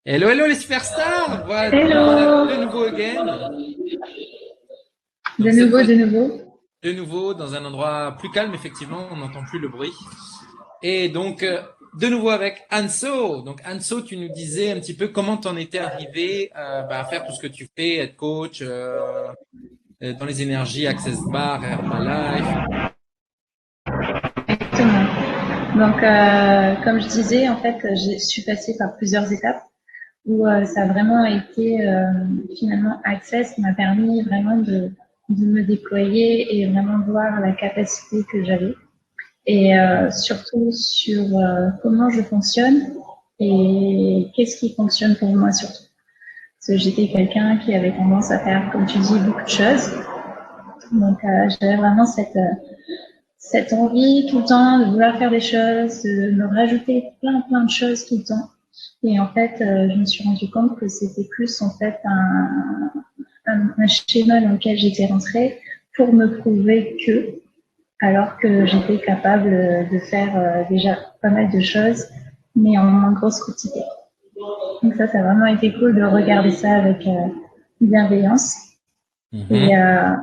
Hello, hello les superstars! Voilà, Hello! de nouveau again. De Donc cette nouveau, fois, de nouveau. de nouveau dans un endroit plus calme, effectivement, on n'entend plus le bruit. Et donc, de nouveau avec Anso. Donc Anso, tu nous disais un petit peu comment t'en étais arrivé à faire tout ce que tu fais, être coach dans les énergies, Access Bar, Herbalife. Exactement. Donc, comme je disais, en fait, je suis passée par plusieurs étapes où ça a vraiment été finalement Access qui m'a permis vraiment de me déployer et vraiment voir la capacité que j'avais et surtout sur comment je fonctionne et qu'est-ce qui fonctionne pour moi surtout. Parce que j'étais quelqu'un qui avait tendance à faire, comme tu dis, beaucoup de choses. Donc, j'avais vraiment cette envie tout le temps de vouloir faire des choses, de me rajouter plein de choses tout le temps. Et en fait, je me suis rendu compte que c'était plus en fait un schéma dans lequel j'étais rentrée pour me prouver que, alors que j'étais capable de faire déjà pas mal de choses, mais en grosse quantité. Donc ça a vraiment été cool de regarder ça avec bienveillance. Et Mhm.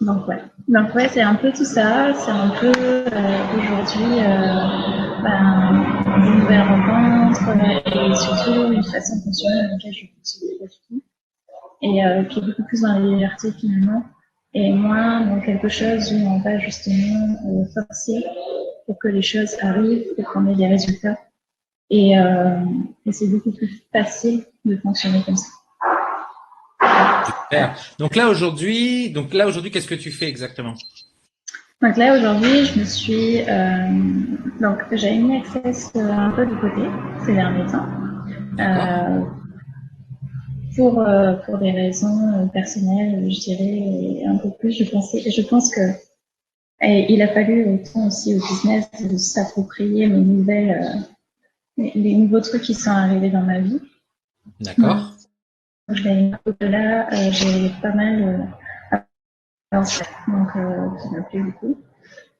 donc ouais, c'est un peu tout ça. C'est un peu aujourd'hui des nouvelles rencontres et surtout une façon de fonctionner dans laquelle je ne fonctionnais pas du tout et qui est beaucoup plus dans la légèreté finalement et moins dans quelque chose où on va justement forcer pour que les choses arrivent, pour qu'on ait des résultats et, euh, et c'est beaucoup plus facile de fonctionner comme ça. Super. Donc là aujourd'hui, qu'est-ce que tu fais exactement? Donc là aujourd'hui, je me suis donc j'ai mis Access un peu de côté ces derniers temps D'accord? euh, pour des raisons personnelles, je dirais et un peu plus. Je pense que et il a fallu autant aussi au business de s'approprier mes nouvelles les nouveaux trucs qui sont arrivés dans ma vie. Donc, D'accord? je l'ai au-delà, j'ai pas mal avancé, donc ça m'a plu beaucoup.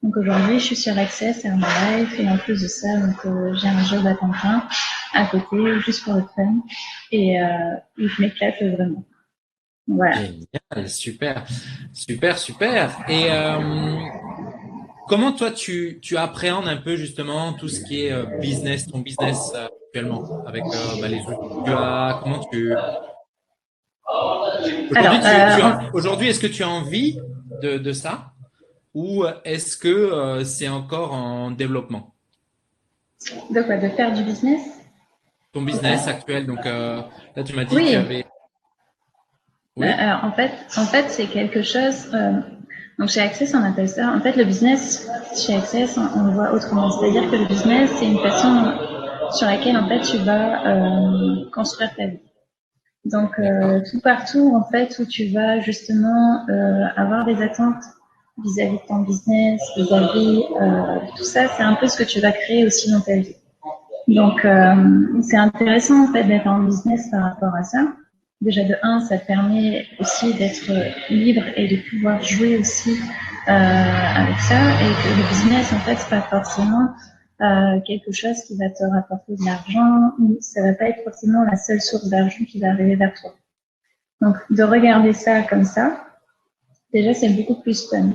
Donc aujourd'hui, je suis sur Access et Herbalife et en plus de ça, donc j'ai un job à temps plein à côté, juste pour le fun et je m'éclate vraiment. Voilà. Génial, super, super, super. Et comment toi tu appréhendes un peu justement tout ce qui est business, ton business actuellement avec les outils que tu as, comment tu Alors, aujourd'hui est-ce que tu as envie de ça ou est-ce que c'est encore en développement? de quoi? De faire du business? Ton C'est ça? business actuel, donc là tu m'as dit que tu Oui. avais oui, En fait, c'est quelque chose. Donc chez Access, on appelle ça. En fait, le business chez Access, on le voit autrement. C'est-à-dire que le business, c'est une façon sur laquelle en fait tu vas construire ta vie. Donc d'accord. tout partout en fait où tu vas justement avoir des attentes vis-à-vis de ton business, vis-à-vis tout ça, c'est un peu ce que tu vas créer aussi dans ta vie. Donc, c'est intéressant en fait d'être en business par rapport à ça. Déjà de un, ça te permet aussi d'être libre et de pouvoir jouer aussi avec ça et que le business en fait c'est pas forcément quelque chose qui va te rapporter de l'argent ou ça va pas être forcément la seule source d'argent qui va arriver vers toi. Donc de regarder ça comme ça, déjà c'est beaucoup plus fun.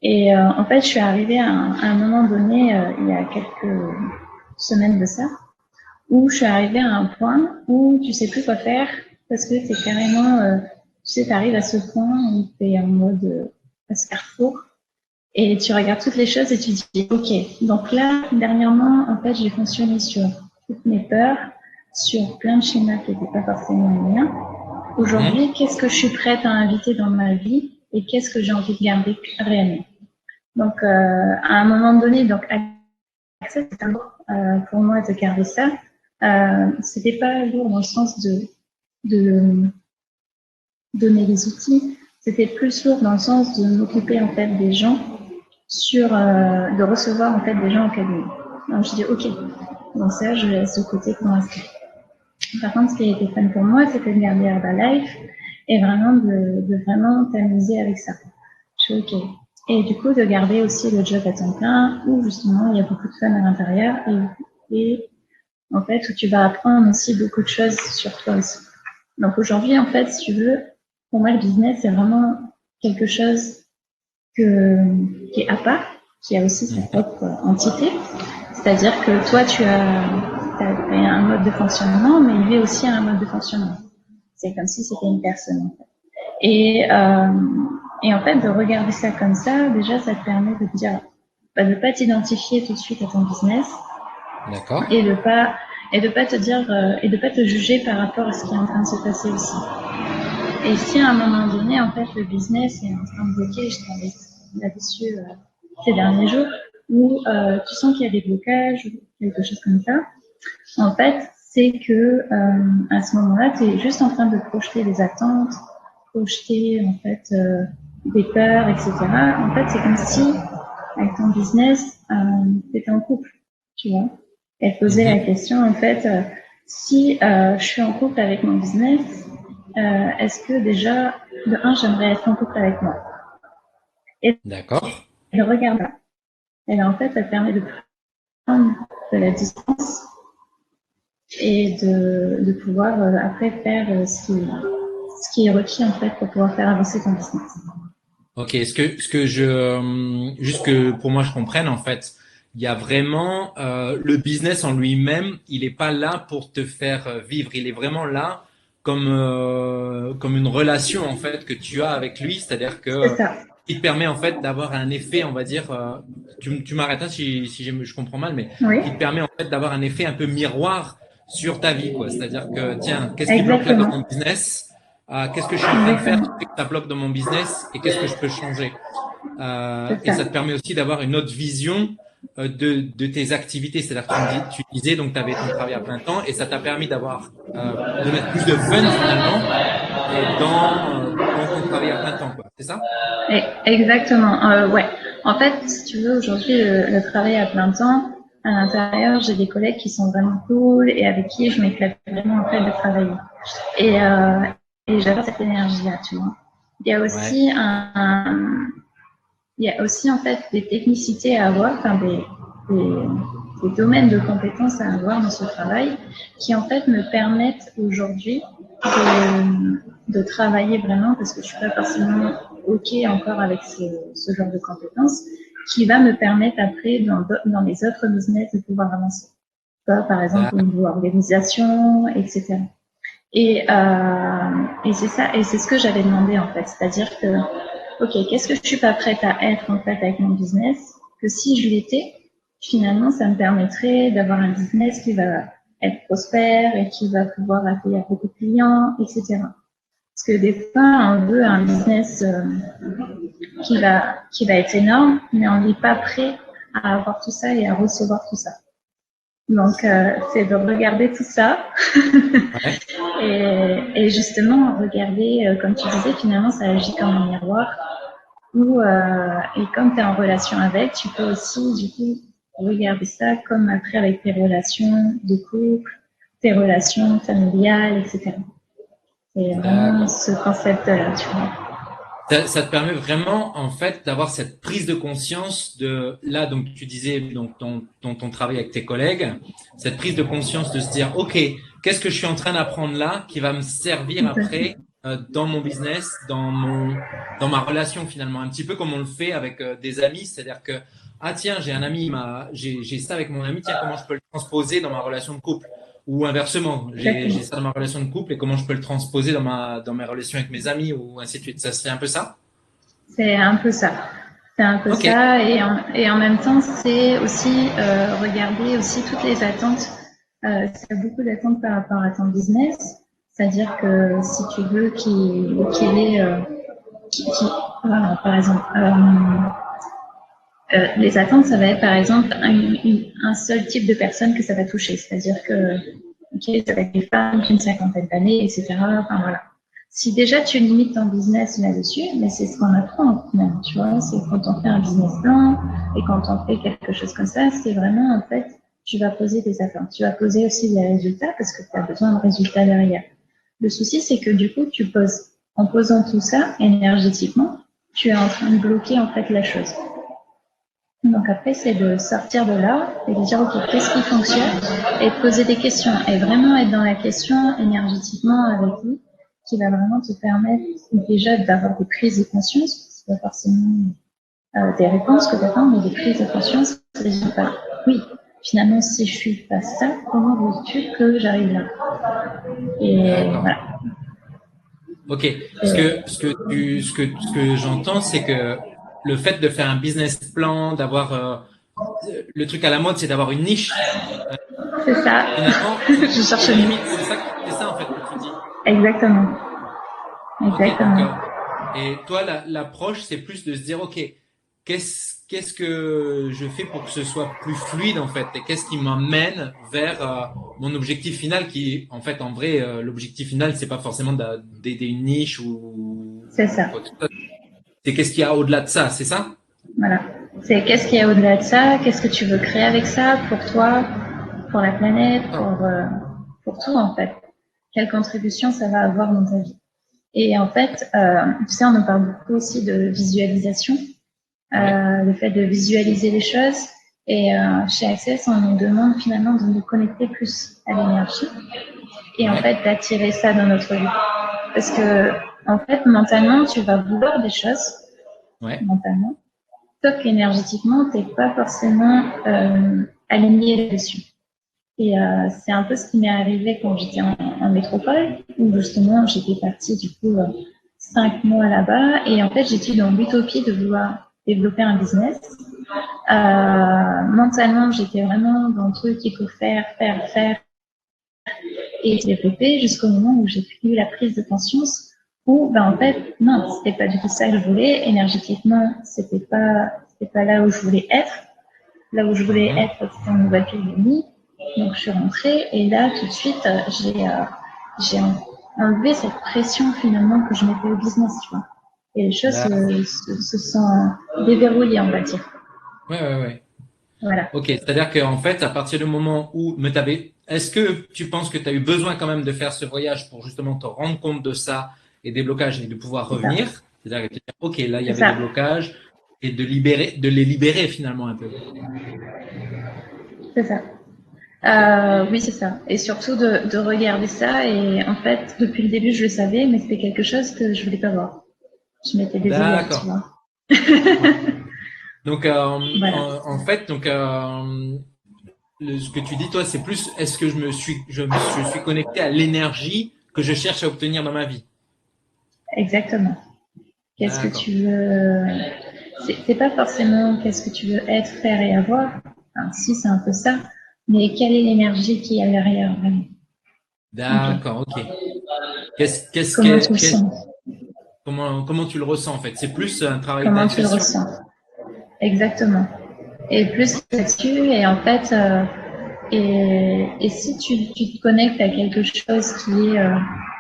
Et en fait, je suis arrivée à un moment donné, il y a quelques semaines de ça, où je suis arrivée à un point où tu sais plus quoi faire parce que c'est carrément, tu sais, t'arrives à ce point où t'es en mode à ce carrefour et tu regardes toutes les choses et tu te dis, ok, donc là, dernièrement, en fait, j'ai fonctionné sur toutes mes peurs, sur plein de schémas qui n'étaient pas forcément les miens. Mhm. Aujourd'hui, qu'est-ce que je suis prête à inviter dans ma vie et qu'est-ce que j'ai envie de garder réellement. Donc, à un moment donné, donc, accès, c'est un pour moi de garder ça. C'était pas lourd dans le sens de donner les outils. C'était plus lourd dans le sens de m'occuper en fait des gens de recevoir en fait des gens au cabinet. Donc je dis ok. Donc ça, je laisse de côté pour l'instant. Par contre, ce qui a été fun pour moi, c'était de garder Herbalife et vraiment de vraiment t'amuser avec ça. Je suis ok. Et du coup, de garder aussi le job à temps plein où justement il y a beaucoup de fun à l'intérieur et en fait, où tu vas apprendre aussi beaucoup de choses sur toi aussi. Donc aujourd'hui, en fait, si tu veux, pour moi, le business, c'est vraiment quelque chose qui est à part, qui a aussi sa propre entité. C'est-à-dire que toi, tu as un mode de fonctionnement, mais lui aussi a un mode de fonctionnement. C'est comme si c'était une personne, en fait. Et en fait, de regarder ça comme ça, déjà, ça te permet de te dire, de pas t'identifier tout de suite à ton business. D'accord. Et de pas te dire, et de pas te juger par rapport à ce qui est en train de se passer aussi. Et si à un moment donné, en fait, le business est en train de bloquer, je travaille là-dessus ces derniers jours, où tu sens qu'il y a des blocages, quelque chose comme ça, en fait, c'est que à ce moment-là, tu es juste en train de projeter des attentes, projeter en fait des peurs, etc. En fait, c'est comme si avec ton business, tu étais en couple, tu vois. Et poser la question, en fait, si je suis en couple avec mon business, est-ce que déjà, de un, j'aimerais être en couple avec moi. Et D'accord. de regarder. Et là, en fait, ça te permet de prendre de la distance et de pouvoir après faire ce qui est requis en fait pour pouvoir faire avancer ton business. Ok, ce que juste que pour moi je comprenne en fait, il y a vraiment le business en lui-même, il est pas là pour te faire vivre, il est vraiment là comme une relation en fait que tu as avec lui, c'est-à-dire que C'est ça. il te permet en fait d'avoir un effet, on va dire, tu m'arrêtes hein, si je comprends mal, mais Oui, qui te permet en fait d'avoir un effet un peu miroir sur ta vie, quoi. C'est-à-dire que tiens, qu'est-ce qui bloque là dans exactement. mon business? Qu'est-ce que je suis en train de faire qui Exactement. fait que ça bloque dans mon business et qu'est-ce que je peux changer? C'est Et ça. ça te permet aussi d'avoir une autre vision de tes activités. C'est-à-dire que tu disais donc tu avais ton travail à plein temps et ça t'a permis d'avoir de mettre plus de fun finalement dans ton travail à plein temps, quoi. C'est ça? Exactement. Ouais. En fait, si tu veux, aujourd'hui, le travail à plein temps, à l'intérieur, j'ai des collègues qui sont vraiment cool et avec qui je m'éclate vraiment en fait de travailler. Et, euh, et j'adore cette énergie-là, tu vois. Il y a Ouais. aussi il y a aussi en fait des technicités à avoir, enfin des domaines de compétences à avoir dans ce travail qui en fait me permettent aujourd'hui de travailler vraiment parce que je suis pas forcément ok encore avec ce genre de compétences qui va me permettre après dans les autres business de pouvoir avancer. Par exemple au niveau organisation, etc. Et c'est ça, et c'est ce que j'avais demandé en fait, c'est-à-dire que, ok, qu'est-ce que je suis pas prête à être en fait avec mon business, que si je l'étais, finalement, ça me permettrait d'avoir un business qui va être prospère et qui va pouvoir accueillir beaucoup de clients, etc. Parce que des fois, on veut un business qui va être énorme, mais on n'est pas prêt à avoir tout ça et à recevoir tout ça. Donc, c'est de regarder tout ça Ouais. et justement, regarder, comme tu disais, finalement, ça agit comme un miroir. Où, et comme tu es en relation avec, tu peux aussi, du coup, regarder ça comme après avec tes relations de couple, tes relations familiales, etc. C'est vraiment D'accord. ce concept-là, tu vois. Ça te permet vraiment, en fait, d'avoir cette prise de conscience de, là, donc, tu disais, donc, ton travail avec tes collègues, cette prise de conscience de se dire, OK, qu'est-ce que je suis en train d'apprendre là qui va me servir Tout à fait. après, dans mon business, dans ma relation finalement, un petit peu comme on le fait avec des amis, c'est-à-dire que, ah tiens, j'ai un ami, j'ai ça avec mon ami, tiens, comment je peux le transposer dans ma relation de couple? Ou inversement, j'ai Exactement. ça dans ma relation de couple et comment je peux le transposer dans mes relations avec mes amis ou ainsi de suite. Ça serait un peu ça? C'est un peu ça. C'est un peu Ok. ça. Et en même temps, c'est aussi regarder aussi toutes les attentes. C'est beaucoup d'attentes par rapport à ton business. C'est-à-dire que si tu veux qu'il ait, voilà, par exemple, les attentes, ça va être par exemple un seul type de personne que ça va toucher. C'est-à-dire que, ok, ça va être des femmes d'une cinquantaine d'années, etc. Enfin voilà. Si déjà tu limites ton business là-dessus, mais c'est ce qu'on apprend finalement, tu vois, c'est quand on fait un business plan et quand on fait quelque chose comme ça, c'est vraiment en fait, tu vas poser des attentes. Tu vas poser aussi des résultats parce que tu as besoin de résultats derrière. Le souci, c'est que du coup, tu poses, en posant tout ça énergétiquement, tu es en train de bloquer en fait la chose. Donc après, c'est de sortir de là et de dire, ok, qu'est-ce qui fonctionne et de poser des questions et vraiment être dans la question énergétiquement avec lui qui va vraiment te permettre déjà d'avoir des prises de conscience. C'est pas forcément des réponses que tu attends, mais des prises de conscience. C'est dire, bah, oui, finalement, si je suis pas ça, comment veux-tu que j'arrive là? Et D'accord. voilà. Ok. Ce que j'entends, c'est que le fait de faire un business plan, d'avoir le truc à la mode, c'est d'avoir une niche. Euh, C'est ça. Finalement, Je c'est cherche la le mot. limite. C'est ça en fait que tu dis. Exactement. Ok. Donc, Exactement. et toi, l'approche, c'est plus de se dire, ok, qu'est-ce que je fais pour que ce soit plus fluide en fait, et qu'est-ce qui m'emmène vers mon objectif final, qui, en fait, en vrai, l'objectif final, c'est pas forcément d'aider une niche C'est ou ça. quoi que ce soit. C'est qu'est-ce qu'il y a au-delà de ça, c'est ça? Voilà. C'est qu'est-ce qu'il y a au-delà de ça? Qu'est-ce que tu veux créer avec ça pour toi, pour la planète, D'accord. pour tout en fait? Quelle contribution ça va avoir dans ta vie? Et en fait, tu sais, on en parle beaucoup aussi de visualisation, Ouais. le fait de visualiser les choses. Et chez Access, on nous demande finalement de nous connecter plus à l'énergie et en Ouais. fait d'attirer ça dans notre vie. Parce que en fait, mentalement, tu vas vouloir des choses, Ouais. mentalement, sauf qu'énergétiquement, tu n'es pas forcément aligné là-dessus. Et c'est un peu ce qui m'est arrivé quand j'étais en métropole, où justement j'étais partie du coup 5 mois là-bas, et en fait j'étais dans l'utopie de vouloir développer un business. Mentalement, j'étais vraiment dans le truc qu'il faut faire, faire, faire, et développer jusqu'au moment où j'ai eu la prise de conscience où, ben, en fait, non, c'était pas du tout ça que je voulais. Énergétiquement, c'était pas là où je voulais être. Là où je voulais Mhm. être, c'était en Nouvelle-Calédonie. Donc, je suis rentrée et là, tout de suite, j'ai enlevé cette pression finalement que je mettais au business, tu vois. Et les choses D'accord. se sont déverrouillées, on va dire. Ouais, ouais, ouais. Voilà. Ok, c'est-à-dire qu'en fait, à partir du moment où est-ce que tu penses que tu as eu besoin quand même de faire ce voyage pour justement te rendre compte de ça et des blocages et de pouvoir C'est ça. revenir? C'est-à-dire que tu te dis, ok, là, il y C'est avait des ça. blocages et de les libérer finalement un peu. C'est ça. Ok, Oui, c'est ça. Et surtout de regarder ça. Et en fait, depuis le début, je le savais, mais c'était quelque chose que je voulais pas voir. Je mettais des œillères, tu d'accord. vois. Ouais. Donc, Voilà. en fait, donc, ce que tu dis, toi, c'est plus, est-ce que je suis connecté à l'énergie que je cherche à obtenir dans ma vie? Exactement. Qu'est-ce que D'accord. tu veux. C'est pas forcément qu'est-ce que tu veux être, faire et avoir. Enfin, si, c'est un peu ça. Mais quelle est l'énergie qui est derrière, vraiment? Ok. D'accord, ok. Qu'est-ce, qu'est-ce, Comment tu que- le qu'est-ce, sens? comment tu le ressens en fait? C'est plus un travail Comment tu le d'intuition. ressens? Exactement. Et plus là-dessus, et en fait, et si tu te connectes à quelque chose qui est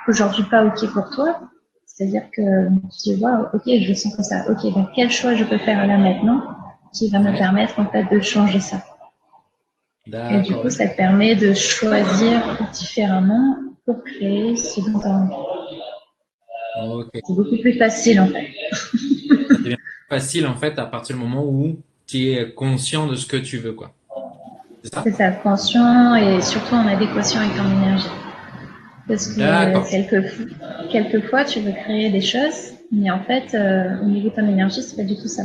aujourd'hui pas OK pour toi, c'est-à-dire que tu dis, waouh, OK, je le sens comme ça. OK, donc quel choix je peux faire là maintenant qui va me Ouais. permettre en fait de changer ça. Et du D'accord, coup, ok. ça te permet de choisir différemment pour créer ce dont tu as envie. Ok. C'est beaucoup plus facile en fait. Ça devient facile en fait à partir du moment où tu es conscient de ce que tu veux, quoi. C'est ça? C'est ça, conscient et surtout en adéquation avec ton énergie. Parce que D'accord. quelquefois, tu veux créer des choses, mais en fait, au niveau de ton énergie, c'est pas du tout ça.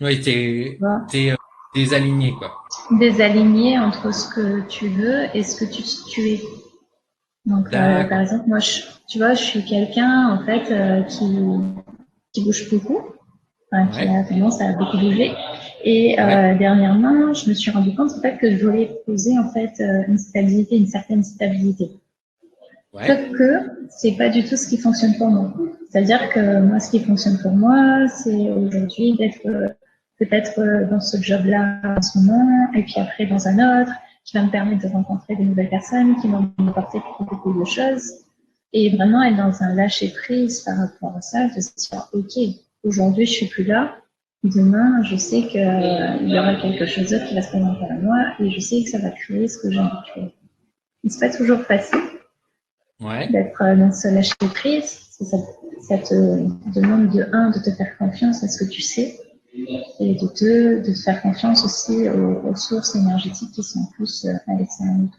Oui, Tu vois, t'es désaligné, quoi. désaligné entre ce que tu veux et ce que tu es. Donc, par D'accord. exemple, moi, tu vois, je suis quelqu'un en fait qui bouge beaucoup, enfin, qui Ouais. a tendance à beaucoup bouger. Et Ouais. dernièrement, je me suis rendu compte en fait que je voulais poser en fait une stabilité, une certaine stabilité. Sauf Ouais. que c'est pas du tout ce qui fonctionne pour moi. C'est-à-dire que moi, ce qui fonctionne pour moi, c'est aujourd'hui d'être peut-être dans ce job-là en ce moment, et puis après dans un autre, qui va me permettre de rencontrer de nouvelles personnes, qui vont m'apporter beaucoup de choses, et vraiment être dans un lâcher-prise par rapport à ça, de se dire, OK, aujourd'hui, je suis plus là, demain, je sais qu'il y aura quelque chose d'autre qui va se présenter à moi, et je sais que ça va créer ce que j'ai envie de créer. C'est pas toujours facile, Ouais. d'être dans ce lâcher prise. Ça te demande de te faire confiance à ce que tu sais. et de te faire confiance aussi aux sources énergétiques qui sont plus à l'extérieur de toi.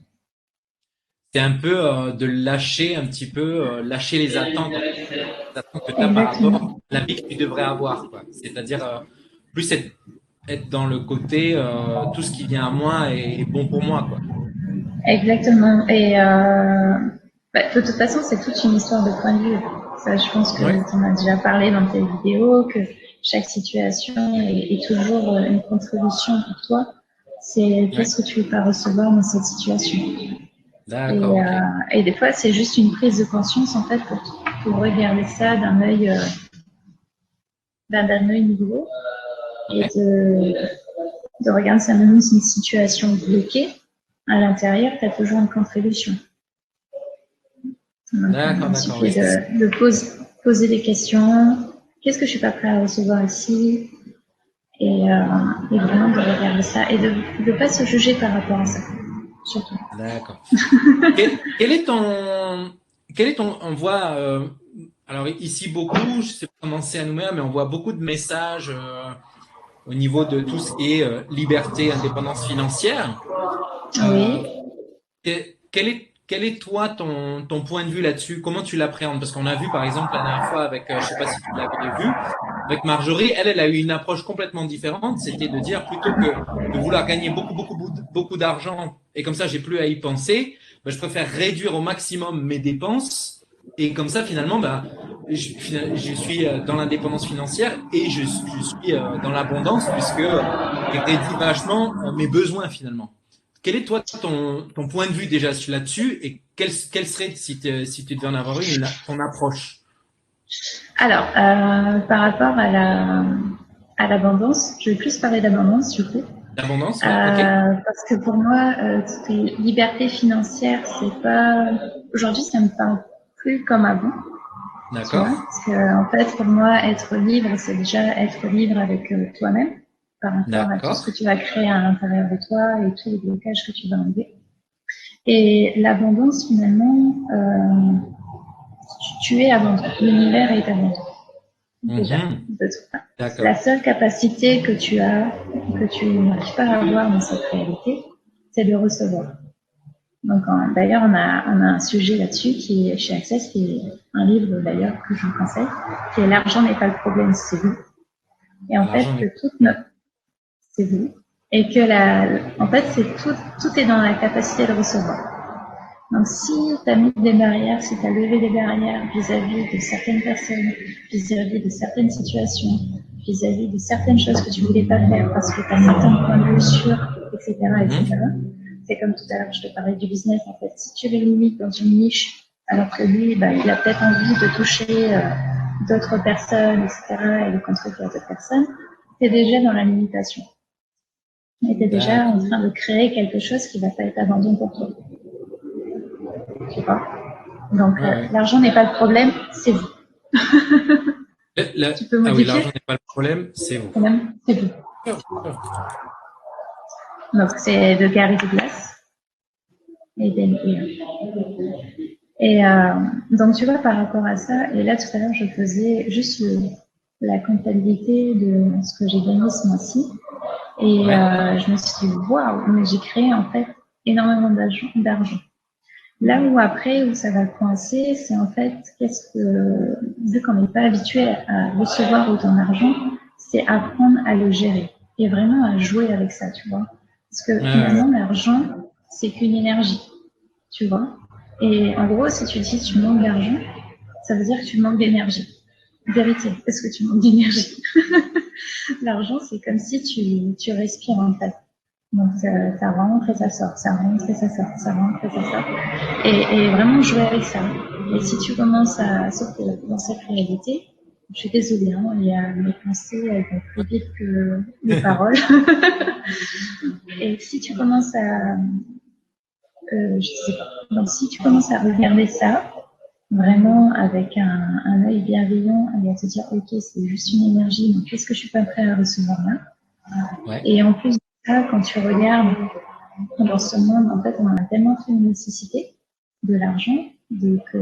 C'est un peu de lâcher un petit peu, lâcher les attentes que tu as par rapport Exactement. à la vie que tu devrais avoir, quoi. C'est-à-dire plus être dans le côté tout ce qui vient à moi est bon pour moi, quoi. Exactement. Et de toute façon, c'est toute une histoire de point de vue. Ça, je pense que Oui, tu en as déjà parlé dans tes vidéos, que chaque situation est toujours une contribution pour toi. C'est oui. qu'est-ce que tu veux pas recevoir dans cette situation. D'accord, ok. Et des fois, c'est juste une prise de conscience en fait pour regarder ça d'un œil nouveau et Ouais. de regarder ça même si une situation bloquée à l'intérieur, tu as toujours une contribution. Donc, D'accord, il d'accord. Oui, suffit de poser des questions. Qu'est-ce que je suis pas prêt à recevoir ici? Et vraiment de regarder ça et de ne pas se juger par rapport à ça, surtout. d'accord. Quel est on voit, alors ici beaucoup, je sais pas comment c'est à Nouméa, mais on voit beaucoup de messages au niveau de tout ce qui est liberté, indépendance financière. Euh, Oui. quel est toi ton point de vue là-dessus? Comment tu l'appréhendes? Parce qu'on a vu par exemple la dernière fois avec, je sais pas si tu l'avais vu, avec Marjorie, elle a eu une approche complètement différente. C'était de dire plutôt que de vouloir gagner beaucoup d'argent et comme ça j'ai plus à y penser, ben, je préfère réduire au maximum mes dépenses et comme ça finalement ben, je suis dans l'indépendance financière et je suis dans l'abondance puisque je réduis vachement mes besoins finalement. Quel est toi ton point de vue déjà là-dessus et quelle serait, si tu devais en avoir une, ton approche? Alors, par rapport à l'abondance, je vais plus parler d'abondance du coup. L'abondance, ouais, ok. Parce que pour moi, liberté financière, c'est pas. Aujourd'hui, ça me parle plus comme avant, tu vois. D'accord, Parce que, en fait, pour moi, être libre, c'est déjà être libre avec toi-même, par rapport à tout ce d'accord, que tu vas créer à l'intérieur de toi et tous les blocages que tu vas enlever. Et l'abondance, finalement, tu es abondant. L'univers est abondant, déjà, mhm, de tout. La d'accord, seule capacité que tu n'arrives pas à avoir dans cette réalité, c'est de recevoir. Donc, d'ailleurs, on a un sujet là-dessus qui est chez Access, qui est un livre d'ailleurs que je vous conseille, qui est L'argent n'est pas le problème, c'est vous. Et en fait, l'argent que n'est toute pas. notre, c'est vous. Et que en fait, tout est dans la capacité de recevoir. Donc, si tu as mis des barrières, si tu as levé des barrières vis-à-vis de certaines personnes, vis-à-vis de certaines situations, vis-à-vis de certaines choses que tu voulais pas faire parce que tu as certains points de vue sur, etc., etc. Mhm, C'est comme tout à l'heure, je te parlais du business, en fait. Si tu le limites dans une niche, alors que lui, bah, il a peut-être envie de toucher d'autres personnes, etc., et de contribuer à d'autres personnes, tu es déjà dans la limitation. Et tu es déjà en d'accord, train de créer quelque chose qui va pas être abandonné pour toi. Tu vois. Donc, ouais, ouais. l'argent n'est pas le problème, c'est vous. Tu peux Ah oui, modifier l'argent n'est pas le problème, c'est vous. quand même, c'est vous. Sûr, sûr. Donc, c'est de Gary Douglas et d'Annie. Et donc, tu vois, par rapport à ça, et là, tout à l'heure, je faisais juste la comptabilité de ce que j'ai gagné ce mois-ci. Et Ouais, je me suis dit, waouh, mais j'ai créé en fait énormément d'argent. Là où après, où ça va coincer, c'est en fait, vu qu'on n'est pas habitué à recevoir autant d'argent, c'est apprendre à le gérer et vraiment à jouer avec ça, tu vois. Parce que ouais, ouais, finalement, l'argent, c'est qu'une énergie, tu vois. Et en gros, si tu dis tu manques d'argent, ça veut dire que tu manques d'énergie. Vérité, est-ce que tu manques d'énergie? L'argent, c'est comme si tu respires en fait. Donc, ça rentre et ça sort, ça rentre et ça sort, ça rentre et ça sort. Et vraiment jouer avec ça. Et si tu commences à, sauf que dans cette réalité, je suis désolée, hein, il y a mes pensées, elles vont plus vite que les ouais. paroles. Et si tu commences je sais pas. Donc, si tu commences à regarder ça, vraiment avec un œil bienveillant et à te dire, ok, c'est juste une énergie, donc qu'est-ce que je suis pas prêt à recevoir là? Ouais. Et en plus de ça, quand tu regardes dans ce monde, en fait, on a tellement fait une nécessité de l'argent, donc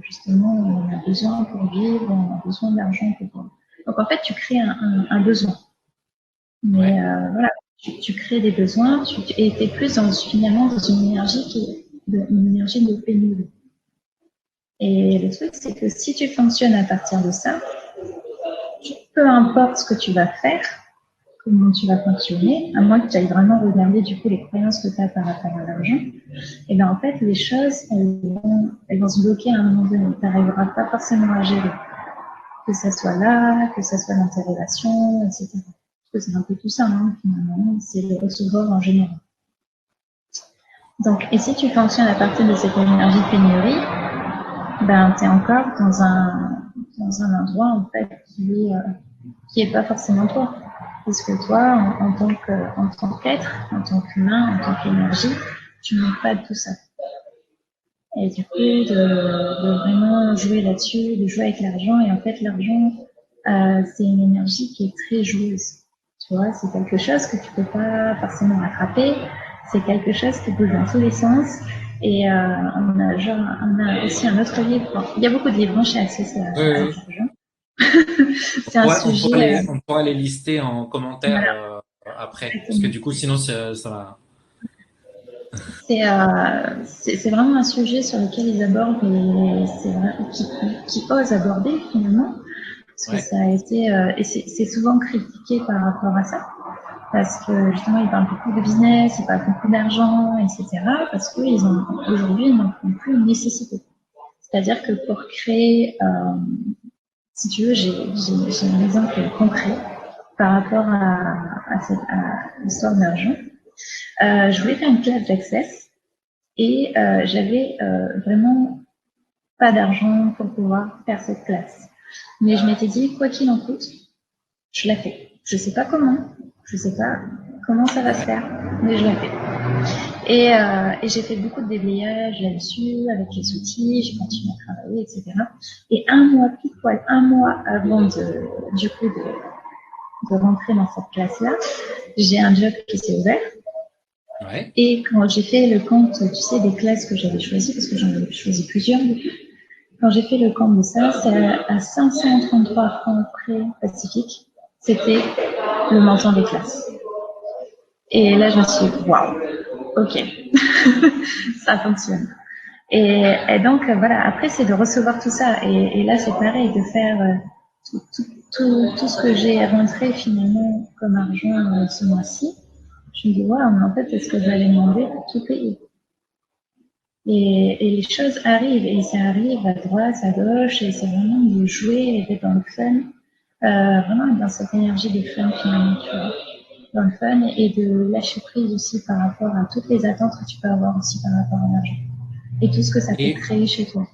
justement, on en a besoin pour vivre, on a besoin d'argent pour. Donc en fait, tu crées un besoin. Mais Ouais. voilà, tu crées des besoins et tu es plus finalement dans une énergie une énergie de pénurie. Et le truc, c'est que si tu fonctionnes à partir de ça, peu importe ce que tu vas faire, comment tu vas fonctionner, à moins que tu ailles vraiment regarder du coup les croyances que tu as par rapport à l'argent, et bien en fait les choses elles vont se bloquer à un moment donné. Tu n'arriveras pas forcément à gérer, que ça soit là, que ça soit dans tes relations, etc. Parce que c'est un peu tout ça, hein, finalement, c'est le recevoir en général. Donc, et si tu fonctionnes à partir de cette énergie de pénurie, ben tu es encore dans un endroit en fait qui est pas forcément toi. Parce que toi, en tant qu'être, en tant qu'humain, en tant qu'énergie, tu manques pas de tout ça. Et du coup, de vraiment jouer là-dessus, de jouer avec l'argent. Et en fait, l'argent, c'est une énergie qui est très joueuse. Tu vois, c'est quelque chose que tu peux pas forcément rattraper. C'est quelque chose qui bouge dans tous les sens. Et on a aussi un autre livre. Bon, il y a beaucoup de livres chez Access Oui, avec oui. l'argent. C'est un sujet. On pourra les lister en commentaire Voilà, après, parce que exactement. du coup, sinon, ça va. C'est vraiment un sujet sur lequel ils abordent et qui osent aborder finalement, parce que Ouais. ça a été et c'est souvent critiqué par rapport à ça, parce que justement ils parlent beaucoup de business, ils parlent beaucoup d'argent, etc. Parce qu'ils ont aujourd'hui ils n'en font plus une nécessité. C'est-à-dire que pour créer, si tu veux, j'ai un exemple concret par rapport à l'histoire d'argent. Je voulais faire une classe d'Access. Et j'avais vraiment pas d'argent pour pouvoir faire cette classe. Mais je m'étais dit, quoi qu'il en coûte, je la fais. Je sais pas comment, je sais pas comment ça va se faire, mais je la fais. Et j'ai fait beaucoup de déblayages là-dessus, avec les outils, j'ai continué à travailler, etc. Et un mois, pile poil, un mois avant de rentrer dans cette classe-là, j'ai un job qui s'est ouvert. Ouais. Et quand j'ai fait le compte, tu sais, des classes que j'avais choisies, parce que j'en avais choisi plusieurs, quand j'ai fait le compte de ça, c'est à 533 francs près Pacifique. C'était le montant des classes. Et là, je me suis dit, waouh, ok, ça fonctionne. Et donc, voilà, après, c'est de recevoir tout ça. Et là, c'est pareil, de faire tout ce que j'ai rentré finalement comme argent ce mois-ci. Je me dis, waouh, mais en fait, c'est ce que j'allais demander pour tout payer. Et les choses arrivent, et ça arrive à droite, à gauche, et c'est vraiment de jouer et d'être dans le fun, vraiment dans cette énergie de fun finalement, tu vois, dans le fun et de lâcher prise aussi par rapport à toutes les attentes que tu peux avoir aussi par rapport à l'argent et tout ce que ça peut Et, créer chez toi.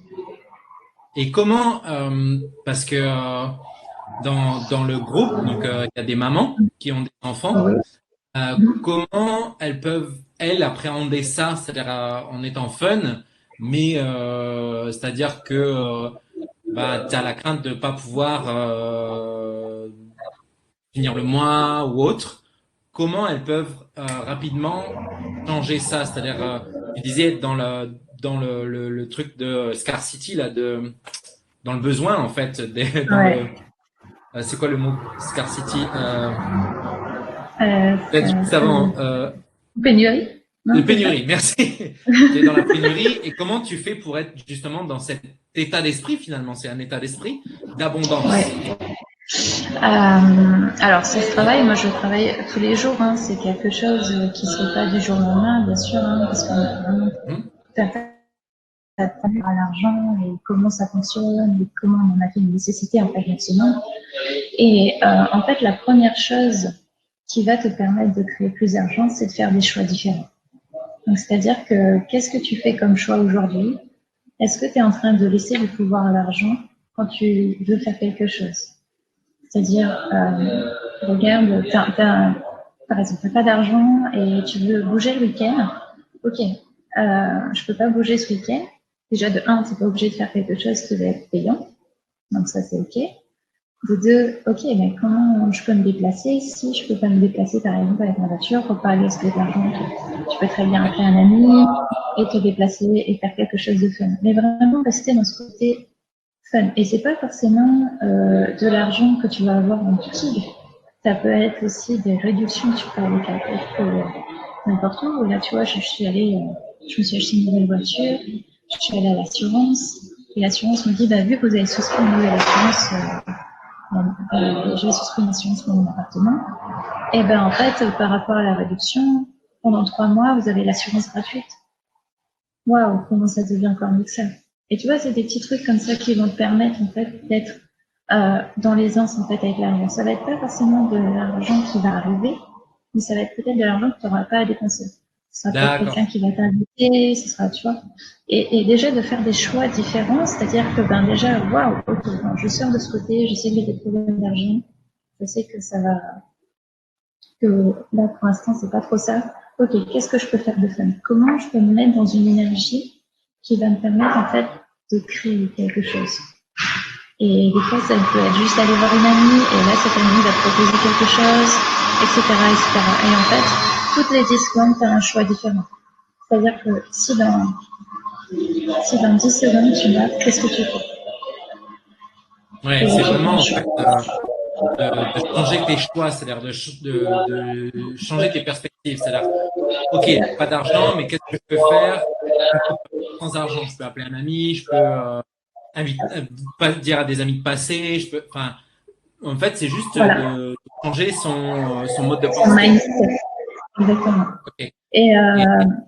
et comment, parce que dans le groupe, donc il y a des mamans qui ont des enfants, Oui. comment elles peuvent, elles, appréhender ça, c'est-à-dire en étant fun, mais c'est-à-dire que bah, tu as la crainte de pas pouvoir finir le mois ou autre. Comment elles peuvent rapidement changer ça? C'est-à-dire, tu disais dans le truc de scarcity, là, dans le besoin, en fait, dans le, Ouais. c'est quoi le mot scarcity? Euh, Tu as dit juste avant, Pénurie, le non, c'est ça? pénurie, merci. Tu es dans la pénurie et comment tu fais pour être justement dans cet état d'esprit finalement? C'est un état d'esprit d'abondance. Ouais. Alors, c'est ce travail, moi je travaille tous les jours, hein, c'est quelque chose qui se fait pas du jour au lendemain, bien sûr, hein, parce qu'on a vraiment Mhm. tout à fait à l'argent et comment ça fonctionne et comment on en a fait une nécessité en fait dans ce monde. Et en fait, la première chose qui va te permettre de créer plus d'argent, c'est de faire des choix différents. Donc, c'est-à-dire que qu'est-ce que tu fais comme choix aujourd'hui? Est-ce que tu es en train de laisser du pouvoir à l'argent quand tu veux faire quelque chose? C'est-à-dire, regarde, par exemple, tu n'as pas d'argent et tu veux bouger le week-end. Ok, je peux pas bouger ce week-end. Déjà, de un, tu n'es pas obligé de faire quelque chose qui va être payant. Donc ça, c'est ok. De deux, ok, mais comment je peux me déplacer si je peux pas me déplacer, par exemple, avec ma voiture pour pas gaspiller de l'argent? Tu peux très bien Ouais. appeler un ami et te déplacer et faire quelque chose de fun. Mais vraiment rester dans ce côté fun. Et c'est pas forcément de l'argent que tu vas avoir en liquide. Ça peut être aussi des réductions, tu peux aller n'importe où. Là, tu vois, je me suis acheté une nouvelle voiture, je suis allée à l'assurance, et l'assurance me dit, bah, vu que vous avez souscrit une nouvelle assurance, j'ai souscrit une assurance pour mon appartement, et ben, en fait, par rapport à la réduction, pendant 3 mois, vous avez l'assurance gratuite. Waouh, comment ça devient encore mieux que ça. Et tu vois, c'est des petits trucs comme ça qui vont te permettre, en fait, d'être dans l'aisance, en fait, avec l'argent. Ça va être pas forcément de l'argent qui va arriver, mais ça va être peut-être de l'argent que tu n'auras pas à dépenser. Ce sera peut-être D'accord. quelqu'un qui va t'inviter, ce sera, tu vois. Et déjà de faire des choix différents, c'est-à-dire que, ben, déjà, waouh, ok, bon, je sors de ce côté, je sais que j'ai des problèmes d'argent, je sais que ça va, que là, pour l'instant, c'est pas trop ça. Ok, qu'est-ce que je peux faire de fun? Comment je peux me mettre dans une énergie qui va me permettre, en fait, de créer quelque chose? Et des fois, ça peut être juste aller voir une amie, et là, cette amie va te proposer quelque chose, etc., etc. Et en fait, toutes les 10 secondes, tu as un choix différent. C'est-à-dire que si dans 10 secondes, tu notes, qu'est-ce que tu fais? Ouais, Et c'est tu fais un vraiment en choix. fait de changer tes choix, c'est-à-dire de changer tes perspectives. C'est-à-dire, ok, C'est ça. pas d'argent, mais qu'est-ce que je peux faire sans argent? Je peux appeler un ami, je peux pas dire à des amis de passer, je peux, enfin, en fait, c'est juste Voilà. de changer son mode de Son pensée. mindset. Exactement. Ok. Et Et,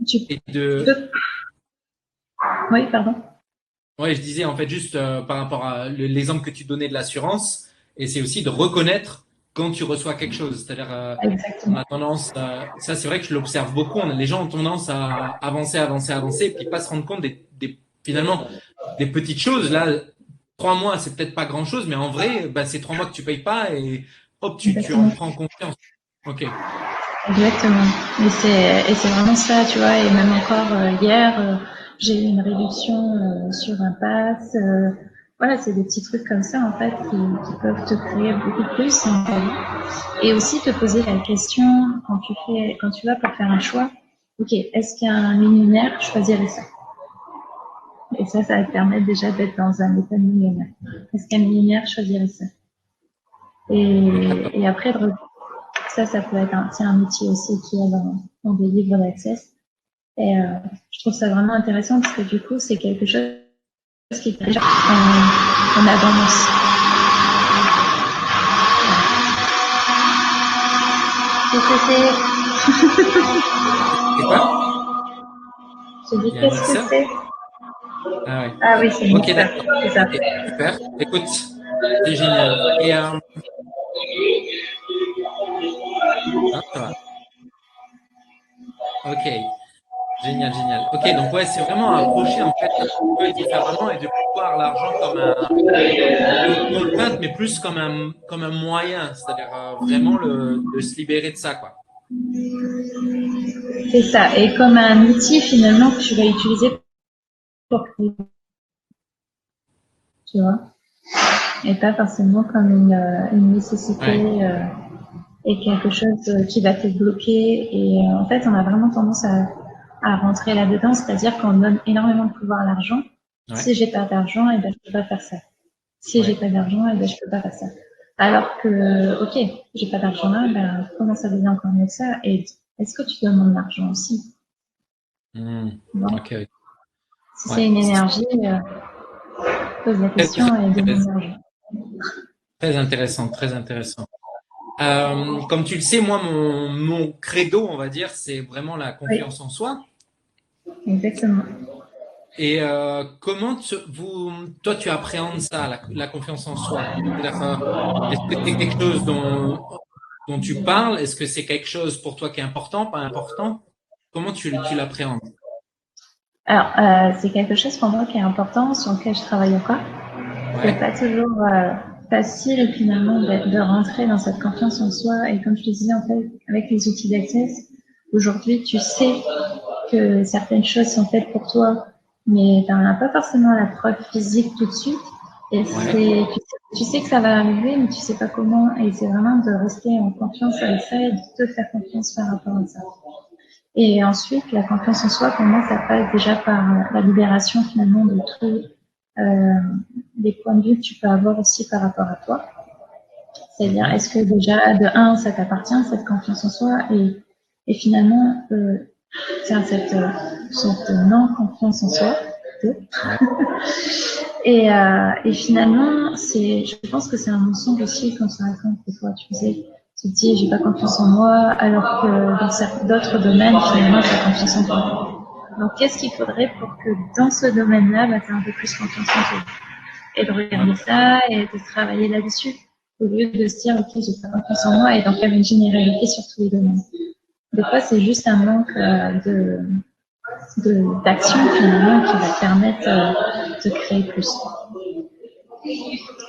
tu, et tu de, peux... Oui, pardon. ouais, je disais en fait juste par rapport à l'exemple que tu donnais de l'assurance, et c'est aussi de reconnaître quand tu reçois quelque chose. C'est-à-dire, on Exactement. a tendance, ça c'est vrai que je l'observe beaucoup, les gens ont tendance à avancer, avancer, avancer, et puis pas se rendre compte finalement des petites choses. Là, 3 mois, c'est peut-être pas grand-chose, mais en vrai, bah, c'est 3 mois que tu payes pas, et hop, tu en Exactement. prends confiance. Ok. Exactement. Et c'est vraiment ça, tu vois. Et même encore hier, j'ai eu une réduction sur un pass. Voilà, c'est des petits trucs comme ça en fait qui peuvent te créer beaucoup plus dans ta vie. Et aussi te poser la question quand tu vas pour faire un choix. Ok, est-ce qu'un millionnaire choisirait ça? Et ça va te permettre déjà d'être dans un état de millionnaire. Est-ce qu'un millionnaire choisirait ça? D'accord. Et après, ça peut être c'est un outil aussi qui est dans des livres d'accès. Et je trouve ça vraiment intéressant parce que du coup, c'est quelque chose qui est déjà en abondance. Qu'est-ce que c'est? C'est quoi? Je dis Il y a un qu'est-ce que mixeur? c'est? Ah ouais. Ah oui, c'est Ok, mixeur, d'accord. c'est ça. Ok, super. Écoute, c'est génial. Et ah, ça va. Ok, génial, génial. Ok, donc ouais, c'est vraiment approcher en fait un petit peu différemment et de voir l'argent comme contrainte, mais plus comme un moyen, c'est-à-dire vraiment de se libérer de ça, quoi. C'est ça. Et comme un outil finalement que tu vas utiliser pour créer, tu vois, et pas forcément comme une Ouais, nécessité et quelque chose qui va te bloquer. Et en fait, on a vraiment tendance à rentrer là-dedans, c'est-à-dire qu'on donne énormément de pouvoir à l'argent. ouais, Si j'ai pas d'argent, et ben je peux pas faire ça. Si j'ai ouais. pas d'argent, et ben je peux pas faire ça. Alors que, ok, j'ai pas d'argent là, ben comment ça devient encore mieux que ça? Et est-ce que tu demandes de l'argent aussi? Hmm. Bon. Ok, ok. Si Ouais. c'est une C'est énergie, pose la très, très question et demande intéressant, de l'argent. très intéressant, très intéressant. Comme tu le sais, moi, mon credo, on va dire, c'est vraiment la Oui, confiance en soi. exactement. Et toi, tu appréhendes ça, la confiance en soi? C'est-à-dire, est-ce que c'est quelque chose dont tu parles? Est-ce que c'est quelque chose pour toi qui est important, pas important? Comment tu l'appréhendes? Alors, c'est quelque chose pour moi qui est important, sur lequel je travaille encore. C'est Ouais, pas toujours facile finalement de rentrer dans cette confiance en soi. Et comme je te disais, en fait, avec les outils d'access, aujourd'hui, tu sais que certaines choses sont faites pour toi, mais tu n'en as pas forcément la preuve physique tout de suite. Et ouais, tu sais que ça va arriver, mais tu sais pas comment. Et c'est vraiment de rester en confiance avec ça et de te faire confiance par rapport à ça. Et ensuite, la confiance en soi, pour moi, ça passe déjà par la libération finalement de tous euh, les points de vue que tu peux avoir aussi par rapport à toi. C'est-à-dire, est-ce que déjà, de un, ça t'appartient, cette confiance en soi, et finalement, cette non-confiance en soi. Ouais. Et finalement, je pense que c'est un mensonge aussi quand ça raconte que toi, tu te dis, j'ai pas confiance en moi, alors que dans d'autres domaines, finalement, tu as confiance en toi. Donc, qu'est-ce qu'il faudrait pour que dans ce domaine-là, bah, tu aies un peu plus confiance en toi? Et de regarder ça et de travailler là-dessus, au lieu de se dire, ok, j'ai pas confiance en moi et d'en faire une généralité sur tous les domaines. Des fois, c'est juste un manque d'action finalement qui va te permettre de créer plus.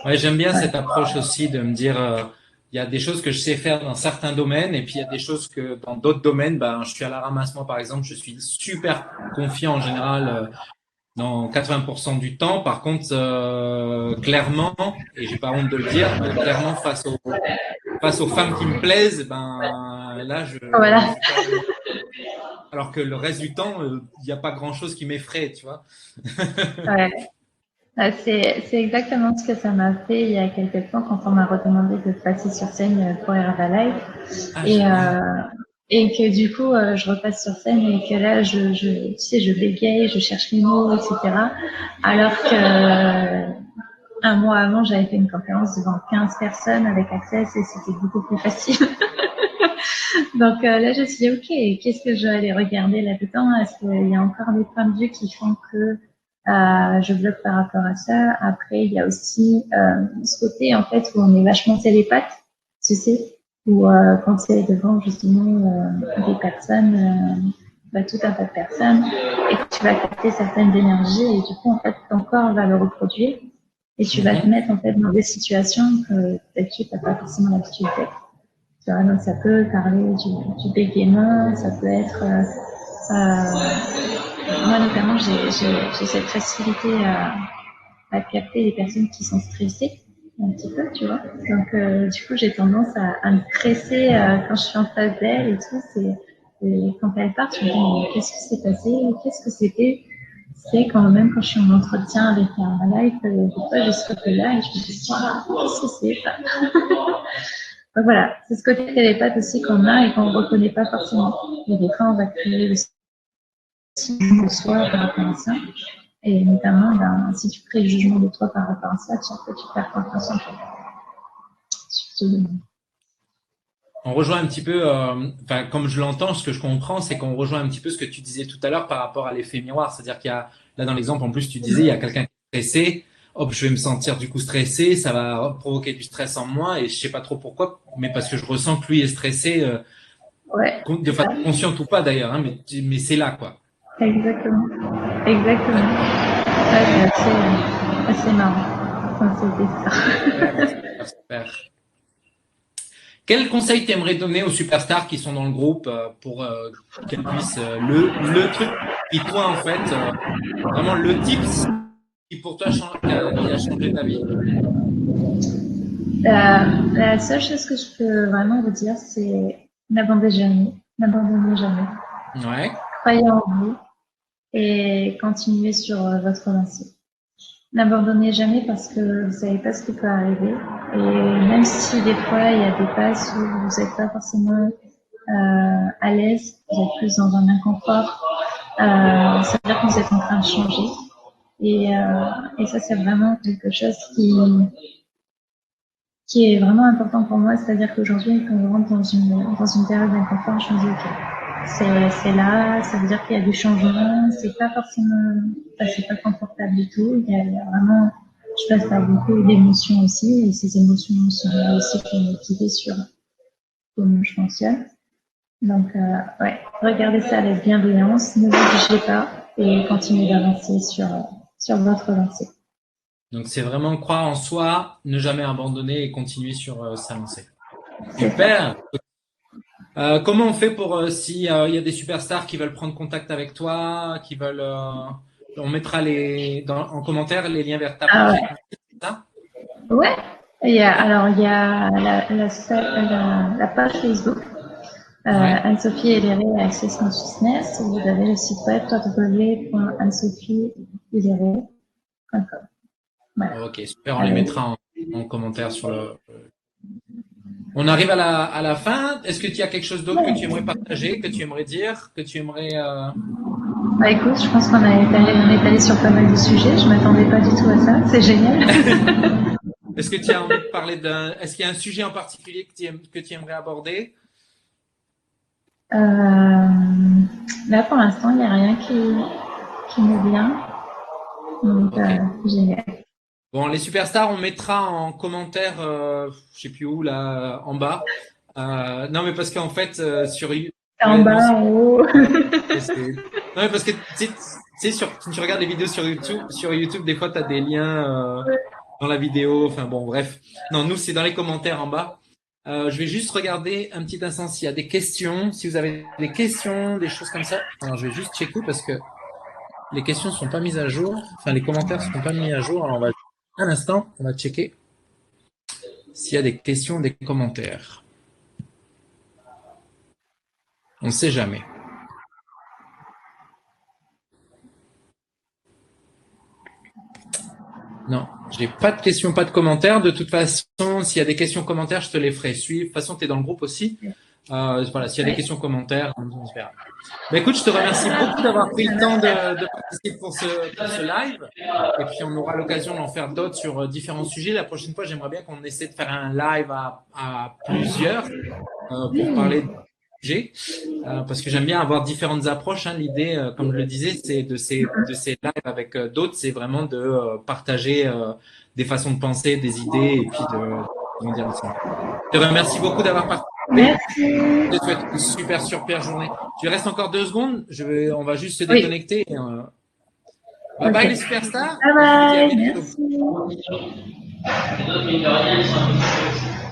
Ouais, j'aime bien Ouais. cette approche aussi de me dire, il y a des choses que je sais faire dans certains domaines et puis il y a des choses que dans d'autres domaines, ben, je suis à la ramassement par exemple, je suis super confiant en général dans 80% du temps. Par contre, clairement, et j'ai pas honte de le dire, ben, clairement face aux femmes qui me plaisent, ben là je Voilà. suis pas. Alors que le reste du temps, il n'y a pas grand-chose qui m'effraie, tu vois. Ouais. C'est exactement ce que ça m'a fait il y a quelques temps quand on m'a redemandé de passer sur scène pour Herbalife. Ah, Et, génial. et que du coup, je repasse sur scène et que là, tu sais, je bégaye, je cherche les mots, etc. Alors que un mois avant, j'avais fait une conférence devant 15 personnes avec Access et c'était beaucoup plus facile. Donc là, je me suis dit, ok, qu'est-ce que je vais aller regarder là-dedans? Est-ce qu'il y a encore des points de vue qui font que je bloque par rapport à ça? Après, il y a aussi ce côté, en fait, où on est vachement télépathe, tu sais, où quand c'est devant, justement, des personnes, bah, tout un tas de personnes, et que tu vas capter certaines énergies, et du coup, en fait, ton corps va le reproduire, et tu vas te Mhm. mettre, en fait, dans des situations que d'habitude, tu n'as pas forcément l'habitude d'être. Tu vois, donc ça peut parler du bégaiement, ça peut être moi notamment j'ai cette facilité à capter les personnes qui sont stressées un petit peu, tu vois. Donc du coup j'ai tendance à me stresser quand je suis en face d'elle et tout. Et quand elle part, je me dis mais qu'est-ce qui s'est passé, qu'est-ce que c'était. C'est quand même quand je suis en entretien avec un live, des fois je serai là et je me dis waouh, qu'est-ce que c'est ça. Donc voilà, c'est ce côté télépathe aussi qu'on a et qu'on ne reconnaît pas forcément. Et des fois, on va créer le jugement de soi par rapport à ça. Et notamment, ben, si tu crées le jugement de toi par rapport à ça, tu perds confiance en toi. Surtout, On rejoint un petit peu, enfin, comme je l'entends, ce que je comprends, c'est qu'on rejoint un petit peu ce que tu disais tout à l'heure par rapport à l'effet miroir. C'est-à-dire qu'il y a, là, dans l'exemple, en plus, tu disais, il y a quelqu'un qui est stressé. Hop, je vais me sentir du coup stressé. Ça va provoquer du stress en moi et je sais pas trop pourquoi, mais parce que je ressens que lui est stressé, ouais, de c'est ça. façon consciente ou pas d'ailleurs, hein, mais c'est là, quoi. Exactement. Exactement. D'accord. Ouais, c'est assez marrant. Enfin, c'était ça. Super, super, super. Quel conseil t'aimerais donner aux superstars qui sont dans le groupe pour qu'elles puissent le truc qui toi en fait vraiment le tips qui pour toi qui a changé ta vie. La seule chose que je peux vraiment vous dire, c'est n'abandonnez jamais. N'abandonnez jamais. Ouais. Croyez en vous et continuez sur votre lancée. N'abandonnez jamais parce que vous savez pas ce qui peut arriver. Et même si des fois il y a des passes où vous n'êtes pas forcément à l'aise, vous êtes plus dans un inconfort, ça veut dire que vous êtes en train de changer. Et ça, c'est vraiment quelque chose qui est vraiment important pour moi. C'est-à-dire qu'aujourd'hui, quand je rentre dans une période d'inconfort, je me dis, OK, c'est là, ça veut dire qu'il y a du changement, c'est pas forcément, enfin, c'est pas confortable du tout. Il y a vraiment, je passe par beaucoup d'émotions aussi, et ces émotions sont là aussi pour me motiver sur comment je fonctionne. Donc, ouais, regardez ça avec bienveillance, ne vous jugez pas et continuez d'avancer sur votre lancée. Donc c'est vraiment croire en soi, ne jamais abandonner et continuer sur sa lancée. C'est ça. Super. Comment on fait pour si il y a des superstars qui veulent prendre contact avec toi, qui veulent on mettra en commentaire les liens vers ta Ah page et ouais. ton site, c'est ça? Ouais. Ouais. Alors, il y a la page Facebook, Ouais. Anne-Sophie Héléré Access Consciousness. Vous avez le site web www.anne-sophie-héléré.com. Voilà. Ok, super. On les Avec, mettra en commentaire sur le. On arrive à la fin. Est-ce que tu as quelque chose d'autre que tu aimerais partager, que tu aimerais dire, que tu aimerais... Bah écoute, je pense on est allé sur pas mal de sujets. Je m'attendais pas du tout à ça. C'est génial. Est-ce que tu as envie de parler d'un... Est-ce qu'il y a un sujet en particulier que tu aimerais aborder? Là, pour l'instant, il n'y a rien qui me vient. Donc, Ok. génial. Bon, les superstars, on mettra en commentaire, je sais plus où, là, en bas. Non, mais parce qu'en fait, sur YouTube, En ouais, non, bas, en haut. non, mais parce que tu sais, quand tu regardes les vidéos sur YouTube, des fois, tu as des liens dans la vidéo. Enfin bon, bref. Non, nous, c'est dans les commentaires en bas. Je vais juste regarder un petit instant s'il y a des questions. Si vous avez des questions, des choses comme ça. Alors, je vais juste checker parce que les questions sont pas mises à jour. Enfin, les commentaires sont pas mis à jour. Alors, on va un instant, on va checker s'il y a des questions, des commentaires. On ne sait jamais. Non, j'ai pas de questions, pas de commentaires. De toute façon, s'il y a des questions, commentaires, je te les ferai suivre. De toute façon, tu es dans le groupe aussi. Voilà, s'il y a des Ouais. questions, commentaires, on se verra. Ben, écoute, je te remercie beaucoup d'avoir pris le temps de participer pour ce live. Et puis, on aura l'occasion d'en faire d'autres sur différents sujets. La prochaine fois, j'aimerais bien qu'on essaie de faire un live à plusieurs pour parler de sujets. Parce que j'aime bien avoir différentes approches. Hein. L'idée, comme je le disais, c'est de ces lives avec d'autres, c'est vraiment de partager des façons de penser, des idées et puis de grandir ensemble. Je te remercie beaucoup d'avoir participé. Merci. Je te souhaite une super, super journée. Tu restes encore 2 secondes. On va juste se Oui. déconnecter. Bye Ok. bye les superstars. Bye Et je vous dis à bye. bientôt. Merci.